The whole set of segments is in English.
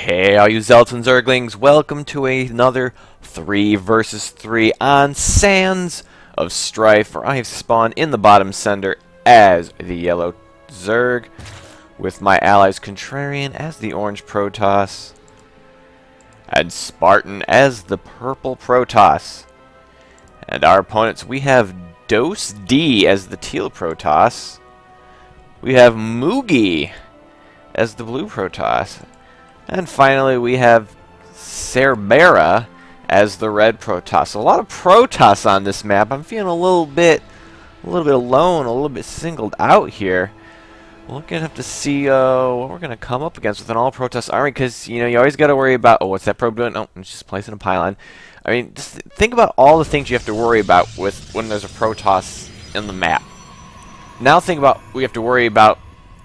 Hey, all you Zealots and Zerglings, welcome to another 3 versus 3 on Sands of Strife, where I have spawned in the bottom center as the yellow Zerg, with my allies Contrarian as the orange Protoss, and Spartan as the purple Protoss. And our opponents, we have Dose D as the teal Protoss, we have Moogie as the blue Protoss, and finally we have Cerbera as the red Protoss. So a lot of Protoss on this map. I'm feeling a little bit alone, a little bit singled out here. We're gonna have to see what we're gonna come up against with an all Protoss army, because you always got to worry about, oh, what's that probe doing? Oh, it's just placing a pylon. I mean, just think about all the things you have to worry about with when there's a Protoss in the map. Now think about we have to worry about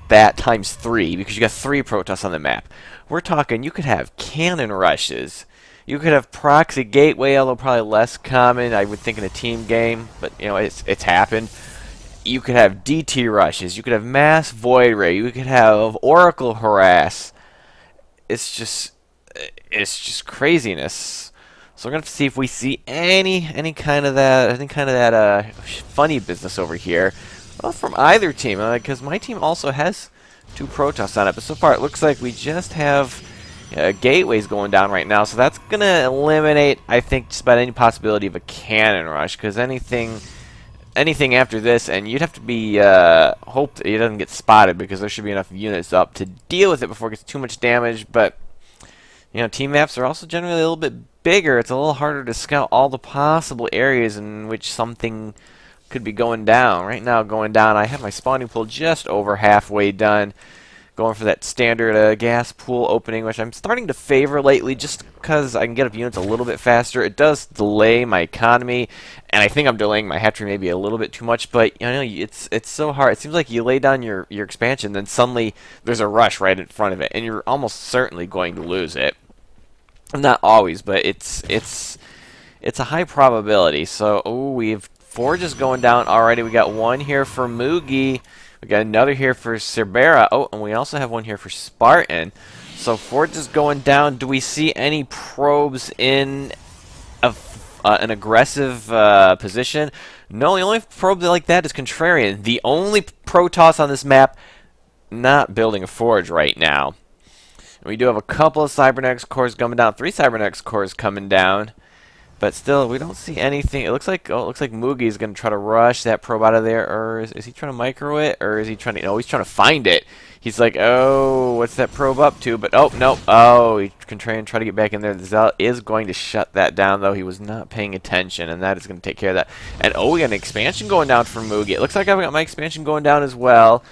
that times 3, because you got 3 Protoss on the map. We're talking, you could have cannon rushes, you could have proxy gateway, although probably less common, I would think, in a team game, but it's happened. You could have DT rushes, you could have mass void ray, you could have oracle harass. It's just craziness. So we're gonna have to see if we see any kind of that funny business over here. Well, from either team, because my team also has 2 Protoss on it, but so far it looks like we just have gateways going down right now, so that's going to eliminate, I think, just about any possibility of a cannon rush, because anything after this, and you'd have to be hope that it doesn't get spotted, because there should be enough units up to deal with it before it gets too much damage. But team maps are also generally a little bit bigger. It's a little harder to scout all the possible areas in which something could be going down. Right now, going down, I have my spawning pool just over halfway done, going for that standard gas pool opening, which I'm starting to favor lately, just because I can get up units a little bit faster. It does delay my economy, and I think I'm delaying my hatchery maybe a little bit too much, but it's so hard. It seems like you lay down your expansion, then suddenly there's a rush right in front of it, and you're almost certainly going to lose it. Not always, but it's a high probability. So we've Forge is going down already. We got one here for Moogie. We got another here for Cerbera. Oh, and we also have one here for Spartan. So Forge is going down. Do we see any probes in an aggressive position? No, the only probe like that is Contrarian. The only Protoss on this map not building a Forge right now. We do have a couple of Cybernetics cores coming down. 3 Cybernetics cores coming down. But still, we don't see anything. It looks like Moogie is going to try to rush that probe out of there, or is he trying to micro it, or is he trying to? No, he's trying to find it. He's like, oh, what's that probe up to? But oh no, he can try to get back in there. The Zealot is going to shut that down, though. He was not paying attention, and that is going to take care of that. And we got an expansion going down for Moogie. It looks like I've got my expansion going down as well.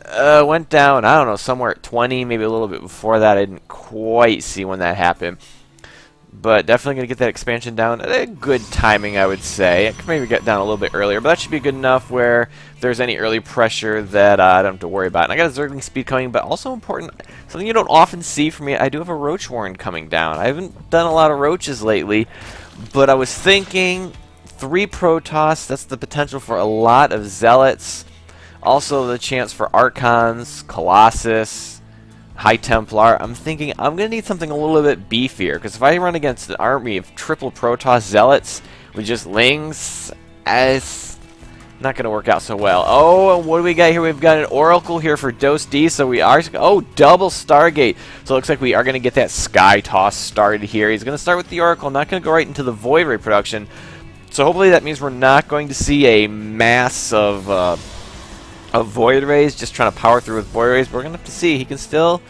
Went down, I don't know, somewhere at 20, maybe a little bit before that. I didn't quite see when that happened. But definitely going to get that expansion down at a good timing, I would say. I could maybe get down a little bit earlier, but that should be good enough where if there's any early pressure that I don't have to worry about. And I got a Zergling speed coming, but also important, something you don't often see from me, I do have a Roach Warren coming down. I haven't done a lot of Roaches lately, but I was thinking 3 Protoss, that's the potential for a lot of Zealots. Also the chance for Archons, Colossus, High Templar. I'm thinking I'm going to need something a little bit beefier, because if I run against an army of triple Protoss Zealots with just Lings, it's not going to work out so well. Oh, and what do we got here? We've got an Oracle here for Dose D, so we are, double Stargate. So it looks like we are going to get that Skytoss started here. He's going to start with the Oracle, not going to go right into the Void Ray production. So hopefully that means we're not going to see a mass of Void Rays, just trying to power through with Void Rays. We're going to have to see. He can still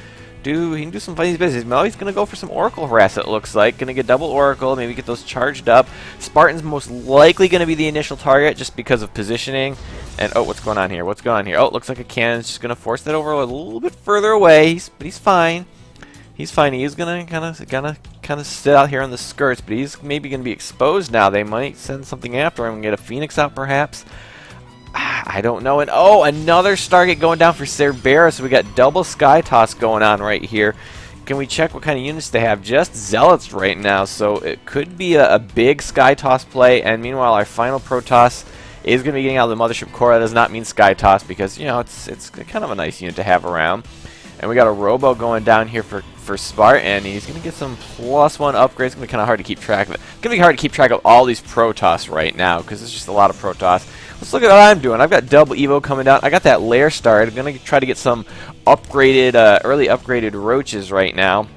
do some funny business. No, he's going to go for some Oracle harass, it looks like. Going to get double Oracle, maybe get those charged up. Spartan's most likely going to be the initial target just because of positioning. And, what's going on here? What's going on here? Oh, it looks like a cannon's just going to force that over a little bit further away. But he's fine. He's fine. He is going to kind of sit out here on the skirts, but he's maybe going to be exposed now. They might send something after him and get a Phoenix out, perhaps. I don't know. And another Stargate going down for Cerbera, so we got double Skytoss going on right here. Can we check what kind of units they have? Just Zealots right now, so it could be a big Skytoss play. And meanwhile, our final Protoss is going to be getting out of the Mothership Core. That does not mean Skytoss, because it's kind of a nice unit to have around. And we got a Robo going down here for for Spartan. He's going to get some +1 upgrades. It's going to be kind of hard to keep track of it. It's going to be hard to keep track of all these Protoss right now because there's just a lot of Protoss. Let's look at what I'm doing. I've got double Evo coming down. I got that lair started. I'm going to try to get some upgraded, early upgraded roaches right now.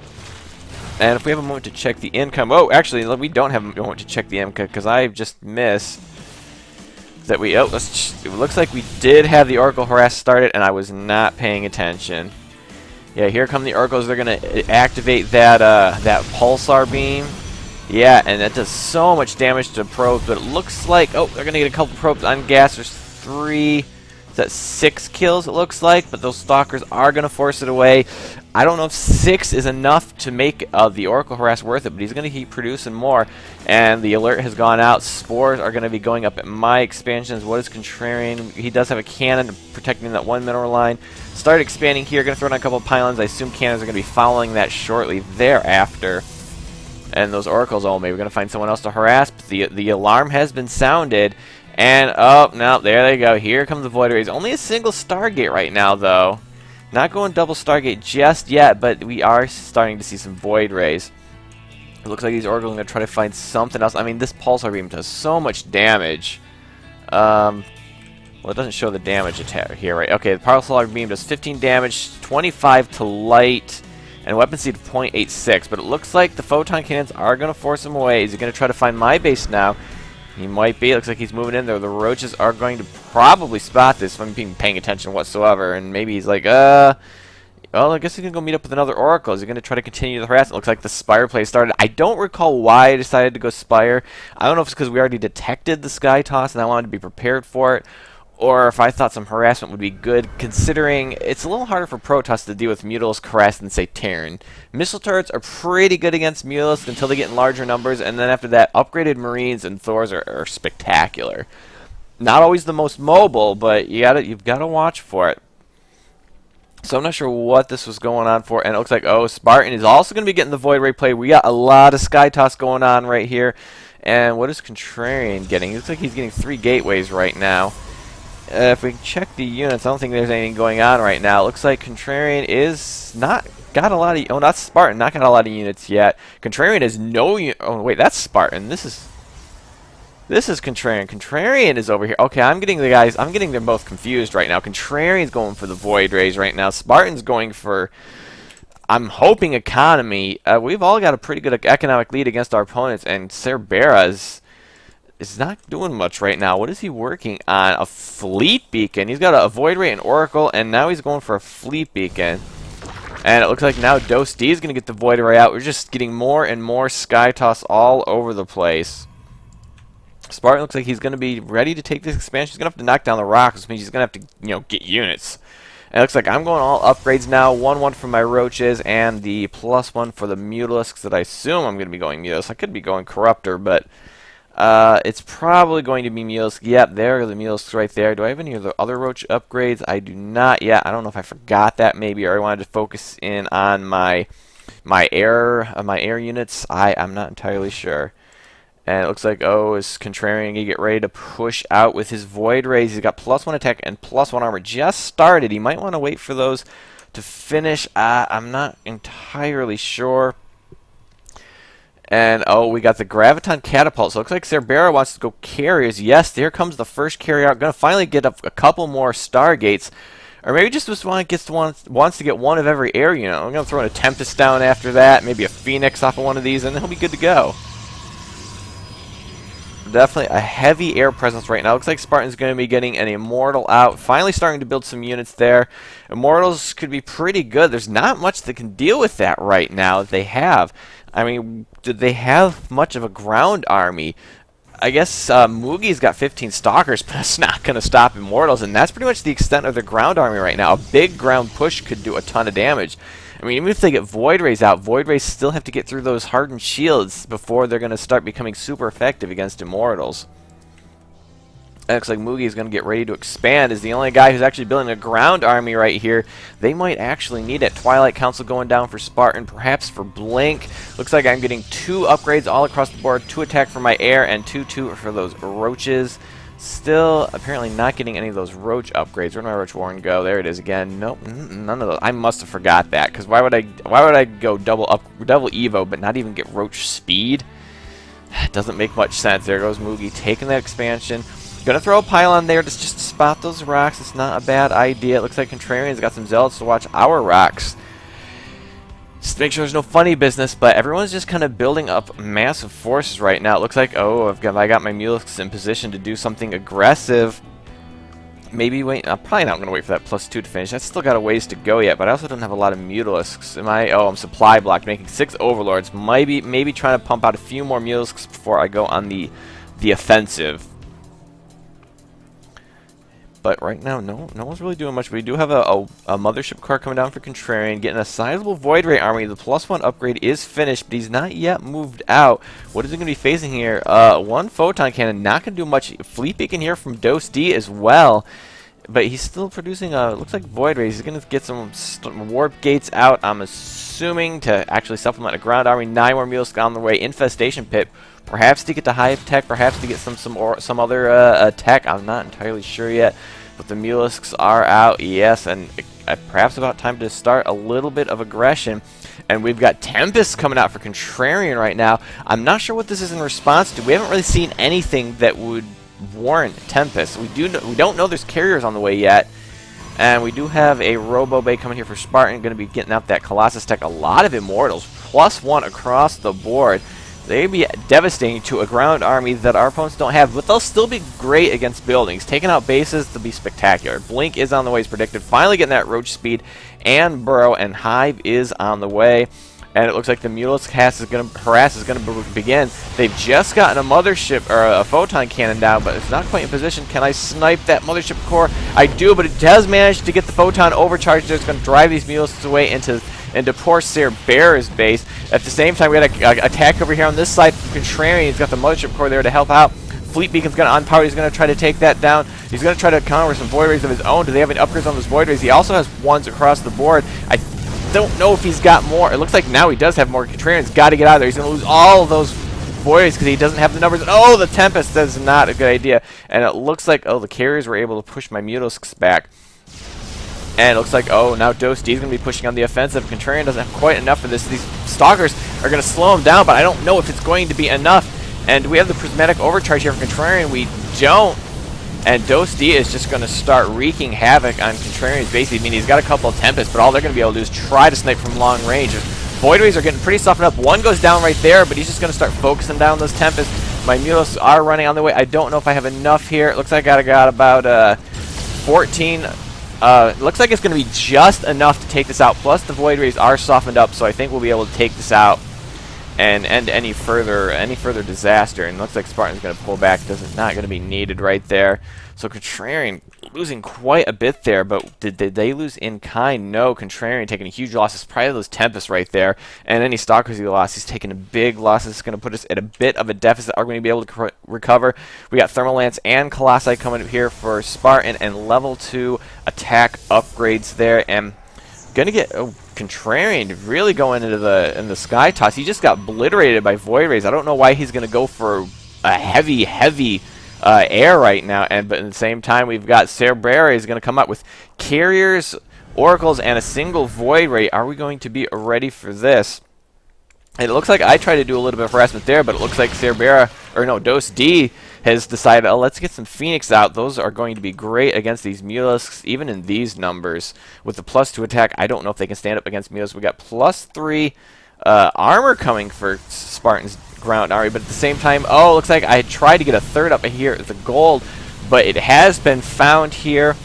And if we have a moment to check the income... Oh, actually, we don't have a moment to check the income because I just missed that we... Oh, it looks like we did have the Oracle Harass started, and I was not paying attention. Yeah, here come the Oracles. They're going to activate that, that Pulsar Beam. Yeah, and that does so much damage to probes, but it looks like... Oh, they're going to get a couple probes on gas. There's 3... Is that 6 kills, it looks like? But those Stalkers are going to force it away. I don't know if 6 is enough to make the Oracle Harass worth it, but he's going to keep producing more. And the alert has gone out. Spores are going to be going up at my expansions. What is Contrarian? He does have a cannon protecting that 1 mineral line. Start expanding here. Going to throw in a couple of pylons. I assume cannons are going to be following that shortly thereafter. And those Oracles, oh, maybe we're going to find someone else to harass. But the alarm has been sounded. And, oh, no, there they go. Here comes the Void Rays. Only a single Stargate right now, though. Not going double Stargate just yet, but we are starting to see some Void Rays. It looks like these Oracles are going to try to find something else. I mean, this Pulsar Beam does so much damage. Well, it doesn't show the damage attack here, right? Okay, the Pulsar Beam does 15 damage, 25 to light, and weapon speed of 0.86. But it looks like the Photon Cannons are going to force him away. Is he going to try to find my base now? He might be. It looks like he's moving in there. The Roaches are going to probably spot this if I'm being paying attention whatsoever. And maybe he's like, well, I guess he's going to go meet up with another Oracle. Is he going to try to continue the harassment? It looks like the Spire play started. I don't recall why I decided to go Spire. I don't know if it's because we already detected the Skytoss and I wanted to be prepared for it, or if I thought some harassment would be good, considering it's a little harder for Protoss to deal with Mutalisk, Harass, than, say, Terran. Missile turrets are pretty good against Mutalisk until they get in larger numbers, and then after that, upgraded Marines and Thors are spectacular. Not always the most mobile, but you've got to watch for it. So I'm not sure what this was going on for, and it looks like, oh, Spartan is also going to be getting the Void Ray play. We got a lot of Skytoss going on right here. And what is Contrarian getting? It looks like he's getting 3 gateways right now. If we check the units, I don't think there's anything going on right now. It looks like Contrarian is not got a lot of... Oh, not Spartan. Not got a lot of units yet. Contrarian is no... Oh, wait, that's Spartan. This is Contrarian. Contrarian is over here. Okay, I'm getting them both confused right now. Contrarian's going for the Void Rays right now. Spartan's going for... I'm hoping economy. We've all got a pretty good economic lead against our opponents, and Cerberus is not doing much right now. What is he working on? A fleet beacon. He's got a Void Ray and Oracle, and now he's going for a fleet beacon. And it looks like now Dose D is going to get the Void Ray out. We're just getting more and more Skytoss all over the place. Spartan looks like he's going to be ready to take this expansion. He's going to have to knock down the rocks, which means he's going to have to, get units. And it looks like I'm going all upgrades now. 1-1 for my Roaches, and the +1 for the Mutalisks that I assume I'm going to be going Mutalisk. I could be going Corruptor, but... it's probably going to be Mutalisk. Yep, there are the Mutalisks right there. Do I have any of the other Roach upgrades? I do not yet. I don't know if I forgot that maybe, or I wanted to focus in on my air units. I'm not entirely sure. And it looks like, oh, is Contrarian going to get ready to push out with his Void Rays? He's got +1 attack and +1 armor just started. He might want to wait for those to finish. I'm not entirely sure. And, oh, we got the Graviton Catapult. So it looks like Cerberus wants to go carriers. Yes, here comes the first carrier out. Going to finally get a couple more Stargates. Or maybe just wants to get one of every air unit. I'm going to throw in a Tempest down after that. Maybe a Phoenix off of one of these, and he'll be good to go. Definitely a heavy air presence right now. Looks like Spartan's going to be getting an Immortal out. Finally starting to build some units there. Immortals could be pretty good. There's not much that can deal with that right now that they have. I mean, did they have much of a ground army? I guess Mugi's got 15 Stalkers, but that's not going to stop Immortals, and that's pretty much the extent of their ground army right now. A big ground push could do a ton of damage. I mean, even if they get Void Rays out, Void Rays still have to get through those hardened shields before they're going to start becoming super effective against Immortals. It looks like Mugi is going to get ready to expand. Is the only guy who's actually building a ground army right here. They might actually need it. Twilight Council going down for Spartan, perhaps for Blink. Looks like I'm getting 2 upgrades all across the board. 2 attack for my air and 2 for those Roaches. Still, apparently not getting any of those roach upgrades. Where did my roach warren go? There it is again. Nope, none of those. I must have forgot that, because why would I go double Evo but not even get roach speed? It doesn't make much sense. There goes Moogie taking that expansion. Gonna throw a pylon there just to spot those rocks. It's not a bad idea. It looks like Contrarian's got some zealots to watch our rocks. Just to make sure there's no funny business, but everyone's just kind of building up massive forces right now. It looks like, oh, I got my mules in position to do something aggressive. Maybe wait. I'm probably not going to wait for that +2 to finish. That's still got a ways to go yet, but I also don't have a lot of mutalisks. I'm supply blocked, making 6 overlords. Maybe trying to pump out a few more mutalisks before I go on the offensive. But right now, no one's really doing much. We do have a mothership car coming down for Contrarian, getting a sizable Void Ray army. The +1 upgrade is finished, but he's not yet moved out. What is he going to be facing here? 1 photon cannon, not going to do much. Fleet beacon here from Dose D as well. But he's still producing, looks like Void Rays. He's going to get some warp gates out, I'm assuming, to actually supplement a ground army. 9 more mules on the way. Infestation pit. Perhaps to get to hive tech, perhaps to get some other tech. I'm not entirely sure yet. But the mulisks are out, yes, and perhaps about time to start a little bit of aggression. And we've got Tempest coming out for Contrarian right now. I'm not sure what this is in response to. We haven't really seen anything that would warrant Tempest. We don't know there's carriers on the way yet. And we do have a Robo Bay coming here for Spartan, going to be getting out that Colossus tech. A lot of Immortals, +1 across the board. They'd be devastating to a ground army that our opponents don't have, but they'll still be great against buildings. Taking out bases, they'll be spectacular. Blink is on the way as predicted. Finally getting that roach speed, and Burrow and Hive is on the way. And it looks like the Mutalisk harass is going to begin. They've just gotten a mothership, or a photon cannon down, but it's not quite in position. Can I snipe that mothership core? I do, but it does manage to get the photon overcharged. It's going to drive these Mutalisks away into poor Ser Bear's base. At the same time, we got an attack over here on this side from Contrarian. He's got the mothership core there to help out. Fleet Beacon's going to unpower. He's going to try to take that down. He's going to try to counter with some Void Rays of his own. Do they have any upgrades on those Void Rays? He also has ones across the board. I don't know if he's got more. It looks like now he does have more. Contrarian's got to get out of there. He's going to lose all of those Void Rays because he doesn't have the numbers. Oh, the Tempest. That's not a good idea. And it looks like, oh, the carriers were able to push my Mutalisks back. And it looks like, oh, now Dose D is going to be pushing on the offensive. Contrarian doesn't have quite enough for this. These Stalkers are going to slow him down, but I don't know if it's going to be enough. And we have the Prismatic Overcharge here for Contrarian. We don't. And Dose D is just going to start wreaking havoc on Contrarian's base. I mean, he's got a couple of Tempests, but all they're going to be able to do is try to snipe from long range. Void Rays are getting pretty softened up. One goes down right there, but he's just going to start focusing down those Tempests. My Mulos are running on the way. I don't know if I have enough here. It looks like I got about 14... looks like it's going to be just enough to take this out. Plus, the Void Rays are softened up, so I think we'll be able to take this out and end any further disaster. And it looks like Spartan's going to pull back. This is not going to be needed right there. So Contrarian losing quite a bit there, but did they lose in kind? No, Contrarian taking huge losses. Probably those Tempests right there. And any Stalkers he lost, he's taking a big loss. It's going to put us at a bit of a deficit. Are going to be able to recover. We got Thermal Lance and Colossi coming up here for Spartan, and level 2 attack upgrades there. And going to get Contrarian really going into the Skytoss. He just got obliterated by Void Rays. I don't know why he's going to go for a heavy air right now, but at the same time we've got Cerbera is going to come up with carriers, oracles, and a single Void Ray. Are we going to be ready for this? It looks like I tried to do a little bit of harassment there, but it looks like Dose D has decided, oh, let's get some Phoenix out. Those are going to be great against these Mulisks, even in these numbers. With the +2 attack, I don't know if they can stand up against Mulisks. We got +3 armor coming for Spartan's ground army, but at the same time, oh, looks like I tried to get a third up here at the gold, but it has been found here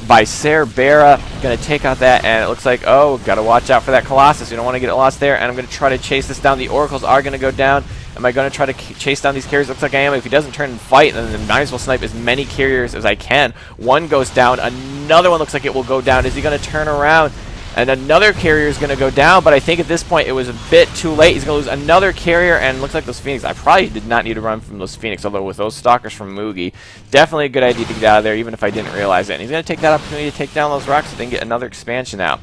by Cerbera. Going to take out that, and it looks like, oh, got to watch out for that Colossus. You don't want to get it lost there, and I'm going to try to chase this down. The Oracles are going to go down. Am I going to try to chase down these carriers? Looks like I am. If he doesn't turn and fight, then I might as well snipe as many carriers as I can. One goes down. Another one looks like it will go down. Is he going to turn around? And another carrier is going to go down, but I think at this point it was a bit too late. He's going to lose another carrier, and looks like those Phoenix. I probably did not need to run from those Phoenix, although with those Stalkers from Moogie, definitely a good idea to get out of there, even if I didn't realize it. And he's going to take that opportunity to take down those rocks so they can get another expansion out.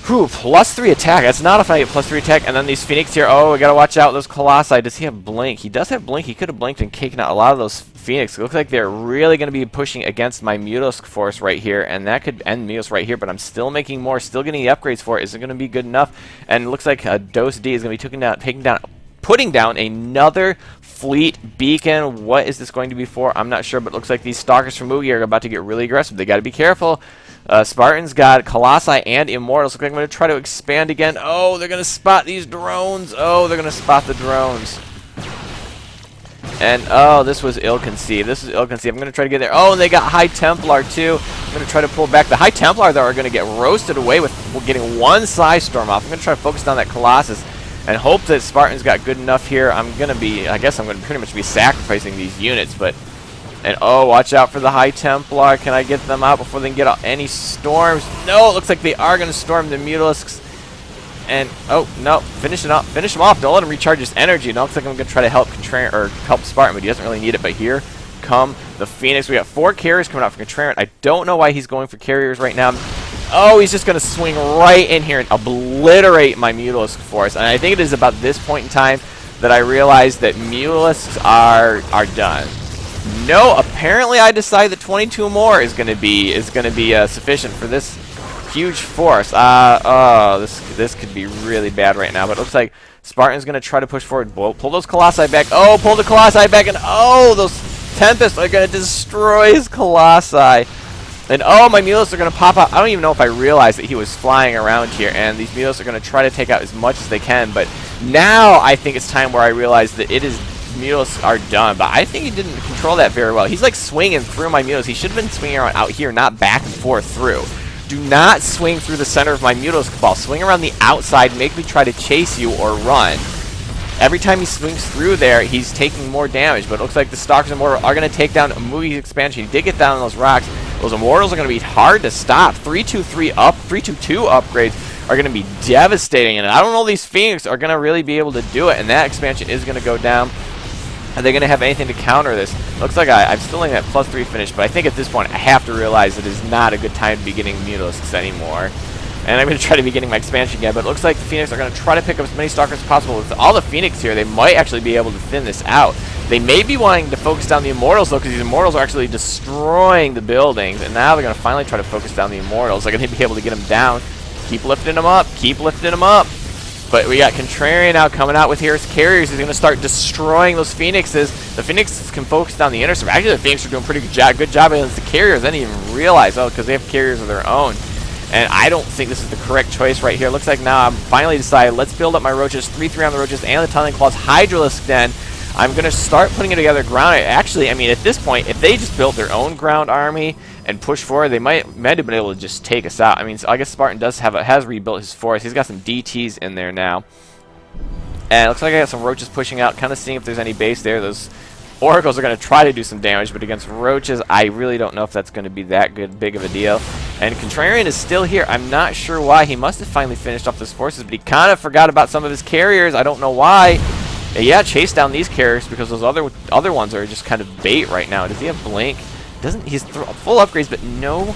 Whew, +3 attack. That's not if I get +3 attack. And then these Phoenix here. Oh, we gotta watch out those Colossi. Does he have Blink? He does have Blink. He could have blinked and taken out a lot of those Phoenix. It looks like they're really going to be pushing against my Mutalisk force right here. And that could end Mutalisk right here. But I'm still making more. Still getting the upgrades for it. Is it going to be good enough? And it looks like Dose D is going to be putting down another fleet beacon. What is this going to be for? I'm not sure. But it looks like these Stalkers from Mugi are about to get really aggressive. They got to be careful. Spartans got Colossi and Immortals. Look like I'm going to try to expand again. Oh, they're going to spot these drones. Oh, they're going to spot the drones. And, oh, this was ill-conceived. This is ill-conceived. I'm going to try to get there. Oh, and they got High Templar, too. I'm going to try to pull back. The High Templar, though, are going to get roasted away with getting one Psy Storm off. I'm going to try to focus down that Colossus and hope that Spartans got good enough here. I guess I'm going to pretty much be sacrificing these units, but... And, oh, watch out for the High Templar. Can I get them out before they can get out any storms? No, it looks like they are going to storm the Mutalisks. And, oh, no, finish it up. Finish him off. Don't let him recharge his energy. It looks like I'm going to try to help Spartan, but he doesn't really need it. But here come the Phoenix. We got 4 carriers coming out for Contrarian. I don't know why he's going for carriers right now. Oh, he's just going to swing right in here and obliterate my Mutalisk force. And I think it is about this point in time that I realized that Mutalisks are done. No, apparently I decide that 22 more is going to be sufficient for this huge force. Oh, this could be really bad right now. But it looks like Spartan's going to try to push forward. Pull those Colossi back. Oh, pull the Colossi back, and oh, those Tempests are going to destroy his Colossi. And oh, my Mutalisks are going to pop out. I don't even know if I realized that he was flying around here. And these Mutalisks are going to try to take out as much as they can. But now I think it's time where I realize that Mutalisks are done, but I think he didn't control that very well. He's like swinging through my Mutalisks. He should have been swinging around out here, not back and forth through. Do not swing through the center of my Mutalisk ball. Swing around the outside, make me try to chase you or run. Every time he swings through there, he's taking more damage, but it looks like the Stalkers and Immortals are going to take down Mugi's expansion. He did get down on those rocks. Those Immortals are going to be hard to stop. 3-2-2 upgrades are going to be devastating, and I don't know if these Phoenix are going to really be able to do it, and that expansion is going to go down. Are they going to have anything to counter this? Looks like I'm still in that +3 finish, but I think at this point I have to realize it is not a good time to be getting Mutalisks anymore. And I'm going to try to be getting my expansion again, but it looks like the Phoenix are going to try to pick up as many Stalkers as possible. With all the Phoenix here, they might actually be able to thin this out. They may be wanting to focus down the Immortals, though, because these Immortals are actually destroying the buildings, and now they're going to finally try to focus down the Immortals. They're going to be able to get them down. Keep lifting them up. Keep lifting them up. But we got Contrarian now coming out with his carriers. He's going to start destroying those Phoenixes. The Phoenixes can focus down the intercept. Actually, the Phoenix are doing a pretty good job against the carriers. I didn't even realize, because they have carriers of their own. And I don't think this is the correct choice right here. Looks like now I'm finally decided, let's build up my Roaches, 3-3 on the Roaches and the Tunneling Claws Hydralisk Den. I'm going to start putting it together ground. Actually, I mean, at this point, if they just built their own ground army and push forward, they might have been able to just take us out. I mean, so I guess Spartan has rebuilt his force. He's got some DTs in there now. And it looks like I got some Roaches pushing out, kind of seeing if there's any base there. Those Oracles are going to try to do some damage, but against Roaches, I really don't know if that's going to be that big of a deal. And Contrarian is still here. I'm not sure why. He must have finally finished off his forces, but he kind of forgot about some of his carriers. I don't know why. Yeah, chase down these carriers because those other ones are just kind of bait right now. Does he have Blink? He's full upgrades, but no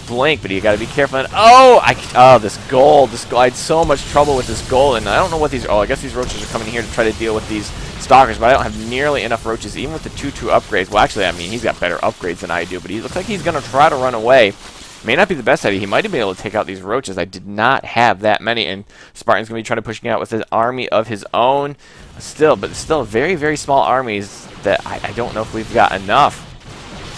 Blink. But you got to be careful. And this gold. I had so much trouble with this gold, and I don't know what these. Oh, I guess these Roaches are coming here to try to deal with these Stalkers, but I don't have nearly enough Roaches, even with the 2-2 upgrades. Well, actually, I mean, he's got better upgrades than I do, but he looks like he's going to try to run away. May not be the best idea. He might have been able to take out these Roaches. I did not have that many, and Spartan's going to be trying to push out with his army of his own. Still very, very small armies that I don't know if we've got enough.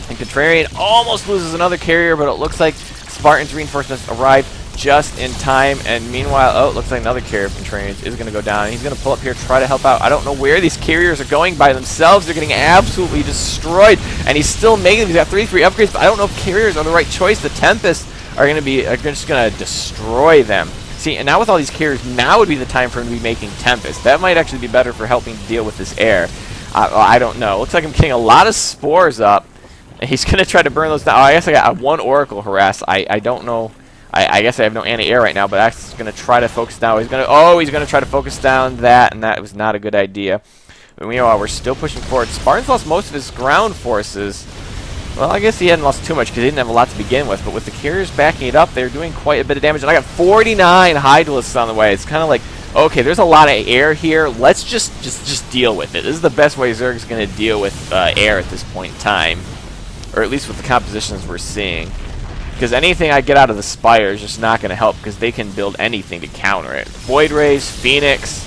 And Contrarian almost loses another carrier, but it looks like Spartan's reinforcements arrive just in time. And meanwhile, oh, it looks like another carrier of Contrarians is going to go down. He's going to pull up here, try to help out. I don't know where these carriers are going by themselves. They're getting absolutely destroyed. And he's still making them. He's got 3-3 upgrades, but I don't know if carriers are the right choice. The Tempests are just going to destroy them. See, and now with all these carriers, now would be the time for him to be making Tempest. That might actually be better for helping to deal with this air. I don't know. Looks like I'm getting a lot of spores up. He's going to try to burn those down. Oh, I guess I got one Oracle harass. I don't know. I guess I have no anti-air right now, but that's going to try to focus down. He's going to try to focus down that, and that was not a good idea. But meanwhile, we're still pushing forward. Spartan's lost most of his ground forces. Well, I guess he hadn't lost too much because he didn't have a lot to begin with, but with the carriers backing it up, they're doing quite a bit of damage. And I got 49 Hydralisks on the way. It's kind of like, okay, there's a lot of air here. Let's just deal with it. This is the best way Zerg's going to deal with air at this point in time, or at least with the compositions we're seeing. Because anything I get out of the Spire is just not going to help, because they can build anything to counter it. Void Rays, Phoenix,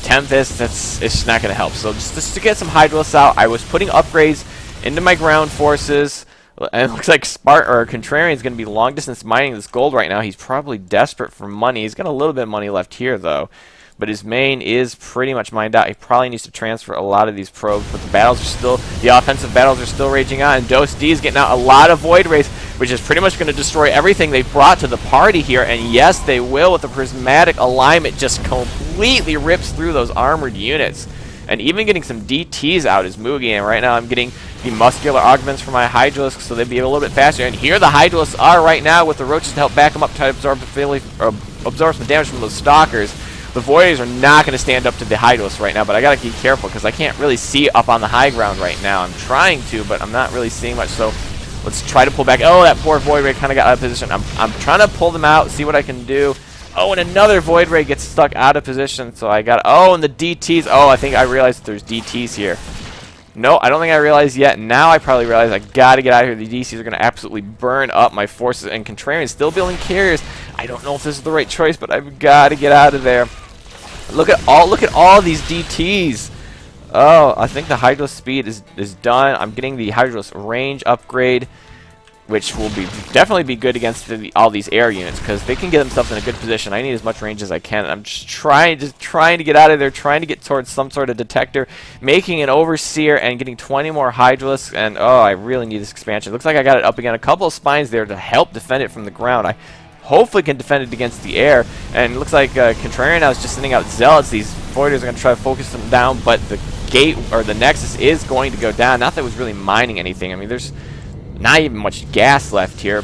Tempest, it's just not going to help. So just to get some Hydralisks out, I was putting upgrades into my ground forces, and it looks like Contrarian is going to be long distance mining this gold right now. He's probably desperate for money. He's got a little bit of money left here though, but his main is pretty much mined out. He probably needs to transfer a lot of these probes, but the offensive battles are still raging on, and Dose D is getting out a lot of Void Rays, which is pretty much going to destroy everything they've brought to the party here, and yes, they will. With the prismatic alignment, just completely rips through those armored units. And even getting some DTs out is Mugi, and right now I'm getting the muscular augments for my Hydralisks so they'd be a little bit faster. And here the Hydralisks are right now with the roaches to help back them up, to absorb some damage from those stalkers. The Voiders are not going to stand up to the Hydralisks right now, but I got to be careful because I can't really see up on the high ground right now. I'm trying to, but I'm not really seeing much, so let's try to pull back. Oh, that poor Void Ray kind of got out of position. I'm trying to pull them out, see what I can do. Oh, and another Void Ray gets stuck out of position, so I got... Oh, and the DTs. Oh, I think I realized that there's DTs here. No, I don't think I realized yet. Now I probably realize I got to get out of here. The DTs are going to absolutely burn up my forces, and Contrarian's still building carriers. I don't know if this is the right choice, but I've got to get out of there. Look at all these DTs. Oh, I think the Hydralisk speed is done. I'm getting the Hydralisk range upgrade, which will definitely be good against all these air units, because they can get themselves in a good position. I need as much range as I can. I'm just trying to get out of there, trying to get towards some sort of detector, making an Overseer, and getting 20 more Hydralisks, and oh, I really need this expansion. Looks like I got it up again. A couple of spines there to help defend it from the ground. I hopefully can defend it against the air, and it looks like Contrarian now is just sending out Zealots. These Voiders are going to try to focus them down, but the gate, or the Nexus, is going to go down. Not that it was really mining anything. I mean, there's not even much gas left here.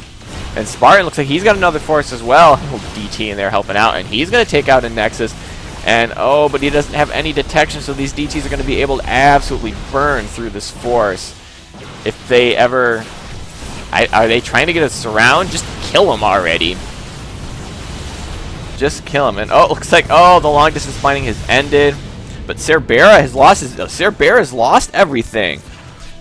And Spartan looks like he's got another force as well. DT in there helping out, and he's going to take out a Nexus. And oh, but he doesn't have any detection, so these DTs are going to be able to absolutely burn through this force. If they ever... are they trying to get a surround? Just kill him already. Just kill him. And oh, it looks like, oh, the long distance mining has ended. But Cerbera has lost everything.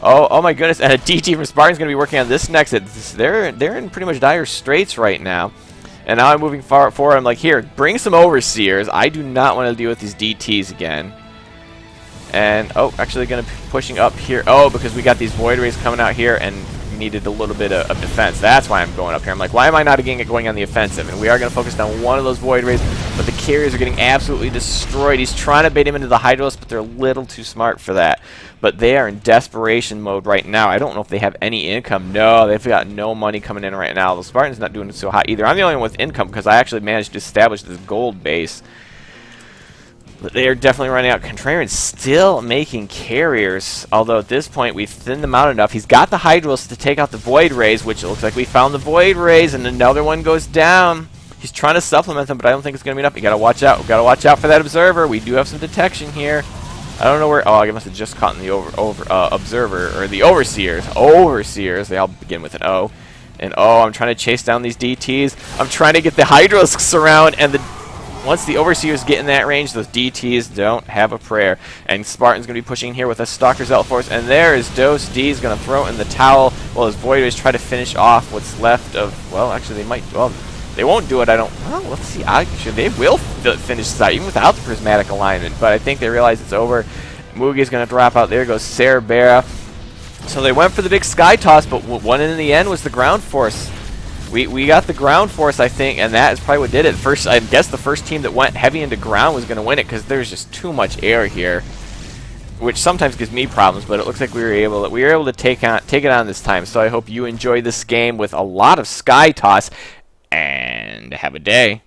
Oh my goodness, and a DT from Spartan's going to be working on this Nexus. They're in pretty much dire straits right now. And now I'm moving forward. I'm like, here, bring some Overseers. I do not want to deal with these DTs again. And, oh, actually going to be pushing up here. Oh, because we got these Void Rays coming out here, and we needed a little bit of defense. That's why I'm going up here. I'm like, why am I not going on the offensive? And we are going to focus down one of those Void Rays, but the carriers are getting absolutely destroyed. He's trying to bait him into the Hydralisk, but they're a little too smart for that. But they are in desperation mode right now. I don't know if they have any income. No, they've got no money coming in right now. The Spartan's not doing so hot either. I'm the only one with income because I actually managed to establish this gold base. But they are definitely running out. Contrarian's still making carriers, although at this point we've thinned them out enough. He's got the Hydralisk to take out the Void Rays, which it looks like we found the Void Rays, and another one goes down. He's trying to supplement them, but I don't think it's going to be enough. You got to watch out. Got to watch out for that Observer. We do have some detection here. I don't know where... Oh, I must have just caught in the Observer, or the Overseers. Overseers. They all begin with an O. And oh, I'm trying to chase down these DTs. I'm trying to get the Hydralisks around, and once the Overseers get in that range, those DTs don't have a prayer. And Spartan's going to be pushing here with a Stalker Zealot Force, and there is Dose D. He's going to throw in the towel while his Voiders try to finish off what's left of... Well, actually, they might... Well, they won't do it, I don't... Well, let's see. Actually, they will finish this out, even without the Prismatic Alignment. But I think they realize it's over. Mugi's going to drop out. There goes Cerbera. So they went for the big Skytoss, but one in the end was the ground force. We got the ground force, I think, and that is probably what did it. First, I guess the first team that went heavy into ground was going to win it, because there's just too much air here, which sometimes gives me problems. But it looks like we were able to take it on this time. So I hope you enjoy this game with a lot of Skytoss, and have a day.